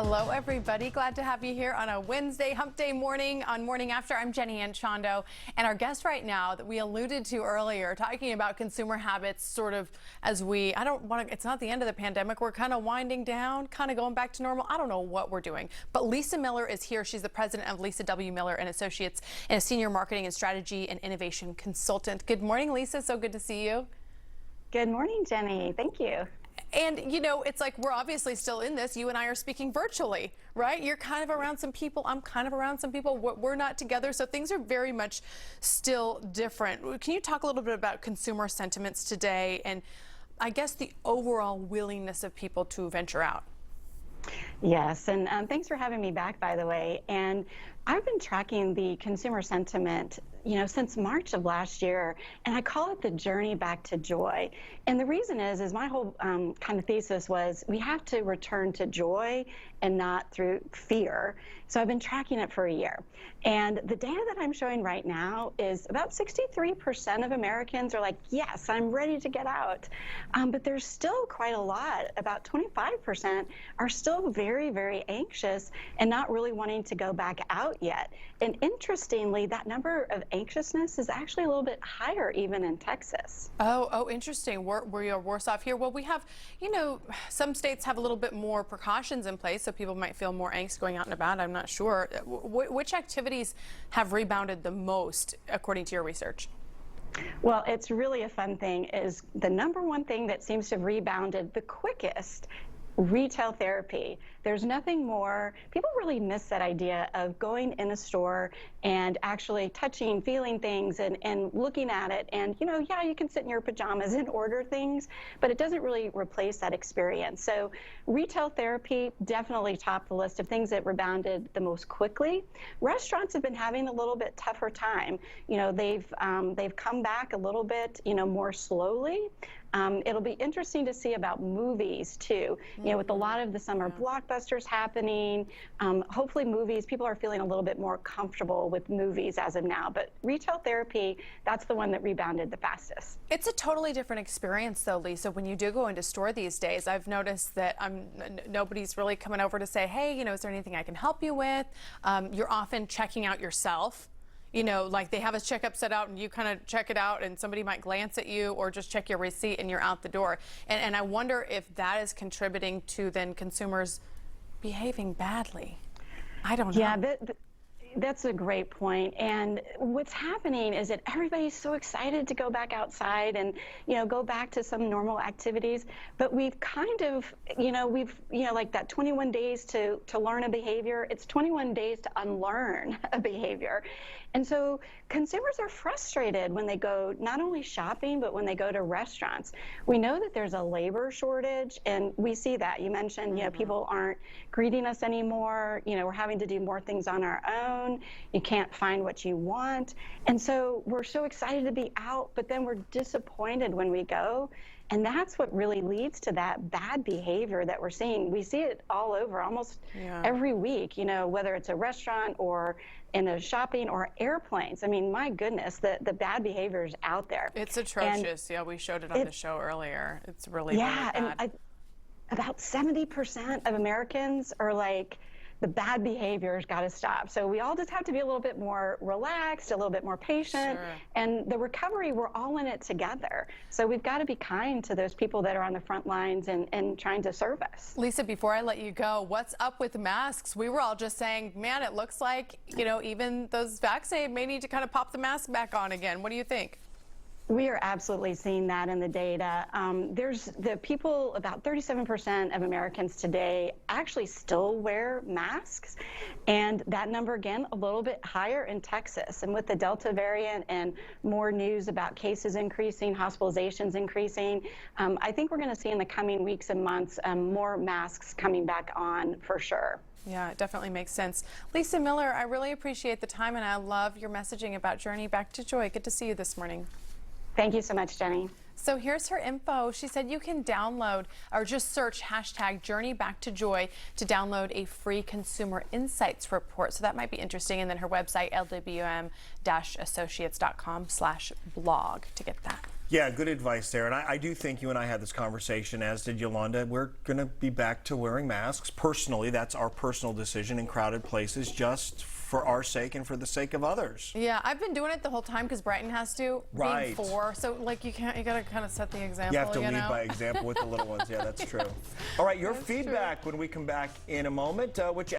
Hello, everybody. Glad to have you here on a Wednesday hump day morning on Morning After. I'm Jenny Anchondo, and our guest right now that we alluded to earlier, talking about consumer habits sort of as it's not the end of the pandemic. We're kind of winding down, kind of going back to normal. I don't know what we're doing, but Lisa Miller is here. She's the president of Lisa W. Miller and Associates and a senior marketing and strategy and innovation consultant. Good morning, Lisa. So good to see you. Good morning, Jenny. Thank you. And, you know, it's like we're obviously still in this. You and I are speaking virtually, right? You're kind of around some people. I'm kind of around some people. We're not together. So things are very much still different. Can you talk a little bit about consumer sentiments today and I guess the overall willingness of people to venture out? Yes, and thanks for having me back, by the way. And I've been tracking the consumer sentiment, since March of last year, and I call it the journey back to joy. And the reason is my whole kind of thesis was we have to return to joy and not through fear. So I've been tracking it for a year. And the data that I'm showing right now is about 63% of Americans are like, yes, I'm ready to get out. But there's still quite a lot. About 25% are still very, very anxious and not really wanting to go back out yet. And interestingly, that number of anxiousness is actually a little bit higher even in Texas. Oh, interesting. We are worse off here. Well, we have, some states have a little bit more precautions in place, so people might feel more angst going out and about. I'm not sure. Which activities have rebounded the most, according to your research? Well, it's really a fun thing. Is the number one thing that seems to have rebounded the quickest retail therapy. There's nothing more. People really miss that idea of going in a store and actually touching, feeling things and looking at it. And, yeah, you can sit in your pajamas and order things, but it doesn't really replace that experience. So retail therapy definitely topped the list of things that rebounded the most quickly. Restaurants have been having a little bit tougher time. They've come back a little bit, more slowly. It'll be interesting to see about movies too. With a lot of the summer blockbusters happening, hopefully movies, people are feeling a little bit more comfortable with movies as of now. But retail therapy, that's the one that rebounded the fastest. It's a totally different experience though, Lisa, when you do go into store these days. I've noticed that nobody's really coming over to say, hey, is there anything I can help you with? You're often checking out yourself. Like they have a checkup set out and you kind of check it out and somebody might glance at you or just check your receipt and you're out the door. And I wonder if that is contributing to then consumers behaving badly. I don't know. Yeah, that's a great point. And what's happening is that everybody's so excited to go back outside and, go back to some normal activities. But we've kind of, like that 21 days to learn a behavior, it's 21 days to unlearn a behavior. And so consumers are frustrated when they go not only shopping, but when they go to restaurants. We know that there's a labor shortage, and we see that. You mentioned, people aren't greeting us anymore. We're having to do more things on our own. You can't find what you want. And so we're so excited to be out, but then we're disappointed when we go. And that's what really leads to that bad behavior that we're seeing. We see it all over almost every week, whether it's a restaurant or in a shopping or airplanes. I mean, my goodness, the bad behavior is out there. It's atrocious. We showed it on the show earlier. It's really, really bad. And about 70% of Americans are like, the bad behavior's got to stop. So we all just have to be a little bit more relaxed, a little bit more patient. Sure. And the recovery, we're all in it together. So we've got to be kind to those people that are on the front lines and trying to serve us. Lisa, before I let you go, what's up with masks? We were all just saying, man, it looks like, even those vaccinated may need to kind of pop the mask back on again. What do you think? We are absolutely seeing that in the data. There's the people, about 37% of Americans today actually still wear masks. And that number, again, a little bit higher in Texas. And with the Delta variant and more news about cases increasing, hospitalizations increasing, I think we're going to see in the coming weeks and months more masks coming back on for sure. Yeah, it definitely makes sense. Lisa Miller, I really appreciate the time, and I love your messaging about Journey Back to Joy. Good to see you this morning. Thank you so much, Jenny. So here's her info. She said you can download or just search hashtag Journey Back to Joy to download a free consumer insights report. So that might be interesting. And then her website, lwm-associates.com/blog to get that. Yeah, good advice there. And I do think you and I had this conversation, as did Yolanda. We're going to be back to wearing masks. Personally, that's our personal decision in crowded places, just for our sake and for the sake of others. Yeah, I've been doing it the whole time because Brighton has to, Right. being 4. So, like, you got to kind of set the example, You have to lead know? by example with the little ones. Yeah, that's true. All right, your That's feedback when we come back in a moment. Which